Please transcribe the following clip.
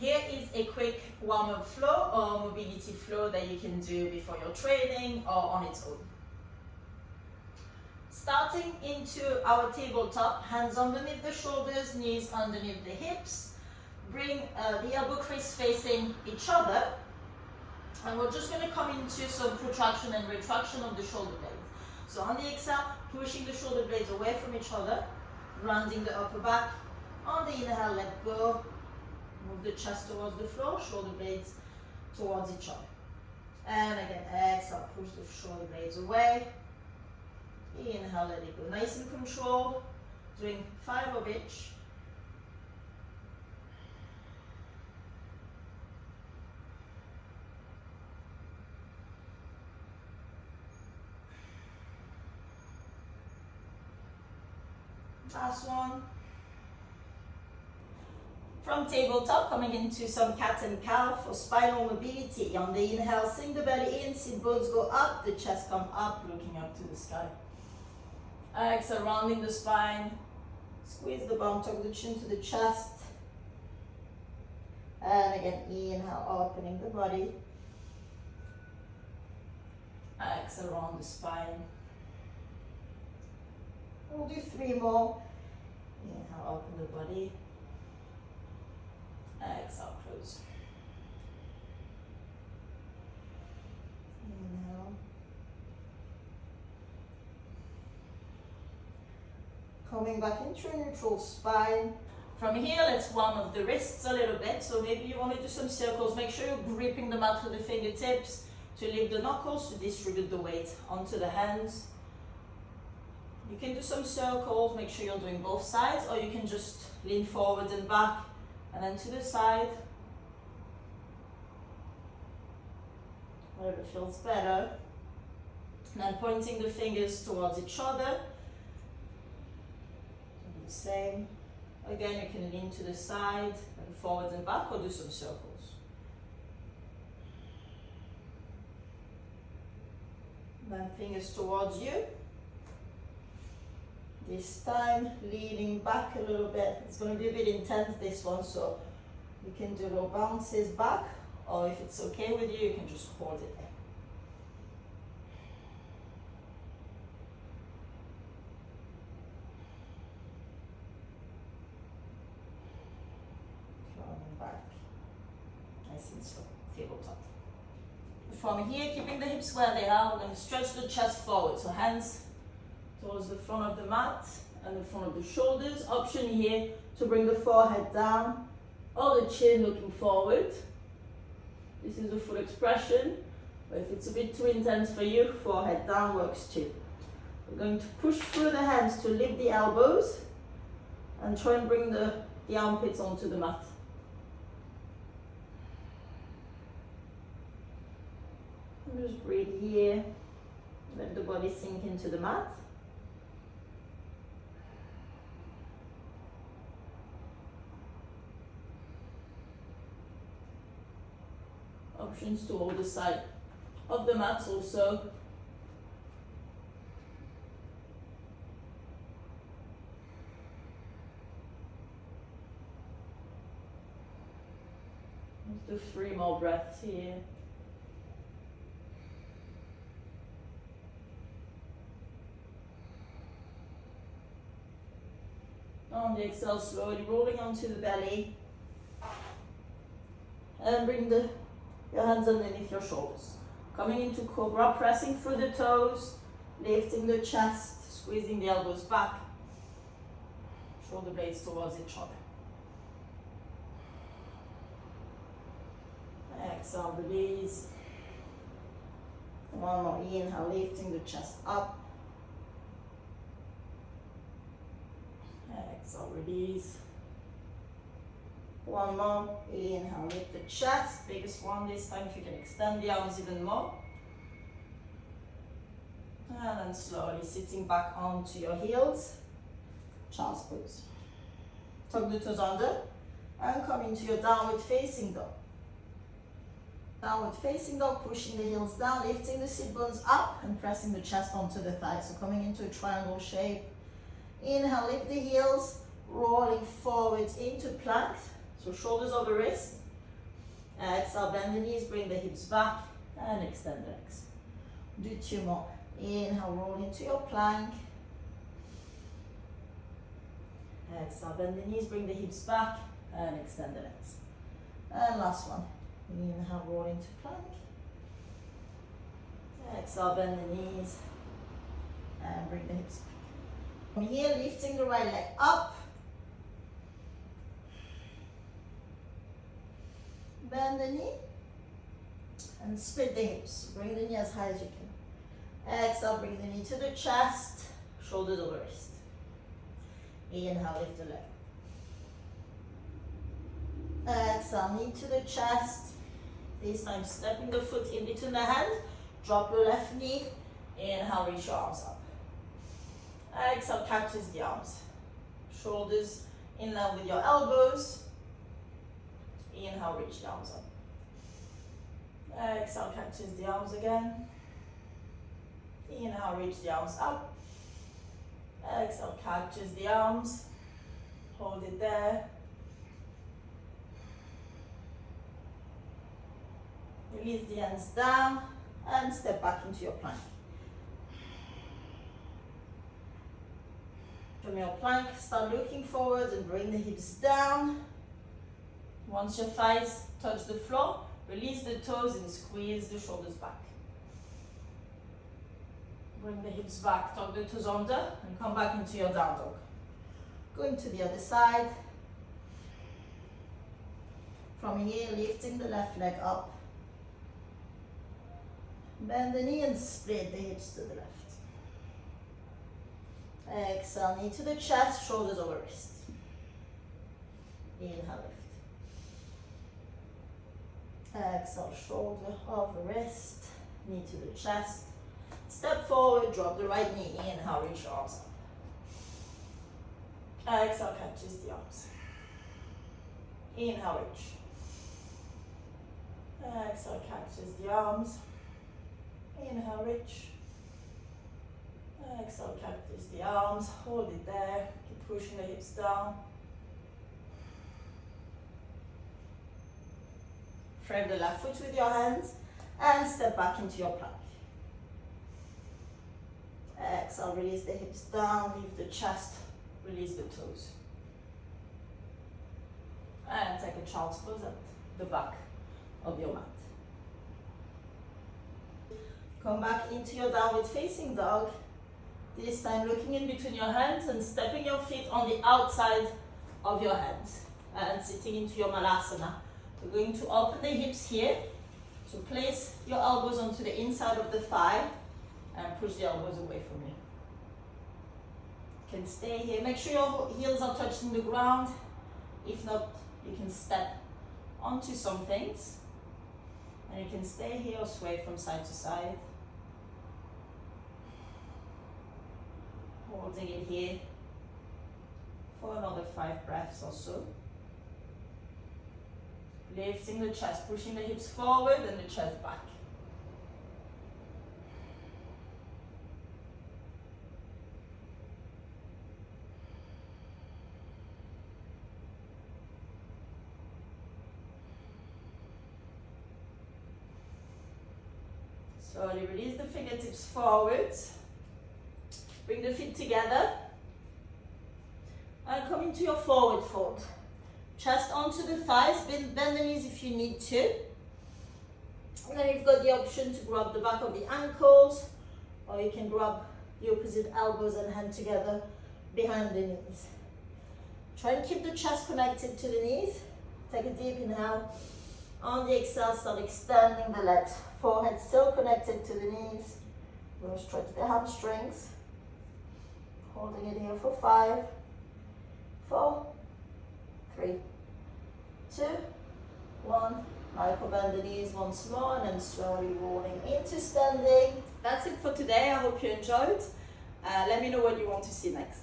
Here is a quick warm-up flow or mobility flow that you can do before your training or on its own. Starting into our tabletop, hands underneath the shoulders, knees underneath the hips. Bring the elbow crease facing each other. And we're just going to come into some protraction and retraction of the shoulder blades. So on the exhale, pushing the shoulder blades away from each other, rounding the upper back. On the inhale, let go. Move the chest towards the floor, shoulder blades towards each other. And again, exhale, push the shoulder blades away. Inhale, let it go. Nice and controlled. Doing 5 of each. Last one. From tabletop, coming into some cat and cow for spinal mobility. On the inhale, sink the belly in, sit bones go up, the chest come up, looking up to the sky. Exhale, rounding the spine. Squeeze the bum, tuck the chin to the chest. And again, inhale, opening the body. Exhale, round the spine. We'll do 3 more. Inhale, open the body. Exhale, close. Inhale. Coming back into a neutral spine. From here, let's warm up the wrists a little bit. So maybe you want to do some circles. Make sure you're gripping the mat with the fingertips to lift the knuckles, to distribute the weight onto the hands. You can do some circles, make sure you're doing both sides, or you can just lean forward and back, and then to the side. Whatever feels better. And then pointing the fingers towards each other. Do the same. Again, you can lean to the side, and forward and back, or do some circles. And then fingers towards you. This time, leaning back a little bit. It's going to be a bit intense, this one, so you can do little bounces back, or if it's okay with you, you can just hold it there. Coming back, nice and slow, tabletop. From here, keeping the hips where they are, we're going to stretch the chest forward, so hands towards the front of the mat and the front of the shoulders. Option here to bring the forehead down or the chin looking forward. This is a full expression, but if it's a bit too intense for you, forehead down works too. We're going to push through the hands to lift the elbows and try and bring the armpits onto the mat. And just breathe here. Let the body sink into the mat. Options to hold the side of the mats also. Let's do 3 more breaths here. On the exhale, slowly rolling onto the belly. And bring your hands underneath your shoulders. Coming into cobra, pressing through the toes, lifting the chest, squeezing the elbows back, shoulder blades towards each other. Exhale, release. One more inhale, lifting the chest up. Exhale, release. One more, inhale, lift the chest, biggest one this time, if you can extend the arms even more. And then slowly sitting back onto your heels, child's pose. Tuck the toes under and come into your downward facing dog. Downward facing dog, pushing the heels down, lifting the sit bones up and pressing the chest onto the thighs. So coming into a triangle shape. Inhale, lift the heels, rolling forwards into plank. So shoulders over wrist, Exhale, bend the knees, bring the hips back and extend the legs. Do 2 more. Inhale, roll into your plank. Exhale, bend the knees, bring the hips back and extend the legs. And last one. Inhale, roll into plank. Exhale, bend the knees and bring the hips back. From here, lifting the right leg up. Bend the knee and split the hips. Bring the knee as high as you can. Exhale, bring the knee to the chest, shoulders over wrist. Inhale, lift the leg. Exhale, knee to the chest. This time, stepping the foot in between the hands. Drop your left knee. Inhale, reach your arms up. Exhale, catches the arms. Shoulders in line with your elbows. Inhale, reach the arms up. Exhale, catches the arms again. Inhale, reach the arms up. Exhale, catches the arms. Hold it there. Release the hands down and step back into your plank. From your plank, start looking forward and bring the hips down. Once your thighs touch the floor, release the toes and squeeze the shoulders back. Bring the hips back, tuck the toes under, and come back into your down dog. Going to the other side. From here, lifting the left leg up. Bend the knee and split the hips to the left. Exhale, knee to the chest, shoulders over wrist. Inhale, lift. Exhale, shoulder over wrist, knee to the chest. Step forward, drop the right knee. Inhale, reach your arms up. Exhale, catches the arms. Inhale, reach. Exhale, catches the arms. Inhale, reach. Exhale, catches the arms. Hold it there. Keep pushing the hips down. Frame the left foot with your hands and step back into your plank. Exhale, release the hips down, leave the chest, release the toes. And take a child's pose at the back of your mat. Come back into your downward facing dog. This time looking in between your hands and stepping your feet on the outside of your hands and sitting into your malasana. We're going to open the hips here. So place your elbows onto the inside of the thigh and push the elbows away from you. You can stay here. Make sure your heels are touching the ground. If not, you can step onto some things. And you can stay here or sway from side to side. Holding it here for another 5 breaths or so. Lifting the chest, pushing the hips forward and the chest back. Slowly release the fingertips forward. Bring the feet together. And come into your forward fold. Chest onto the thighs, bend the knees if you need to. And then you've got the option to grab the back of the ankles, or you can grab the opposite elbows and hand together behind the knees. Try and keep the chest connected to the knees. Take a deep inhale. On the exhale, start extending the legs. Forehead still connected to the knees. We'll stretch the hamstrings. Holding it here for 5, 4, 3, 2, 1. Now bend the knees once more and then slowly rolling into standing. That's it for today. I hope you enjoyed. Let me know what you want to see next.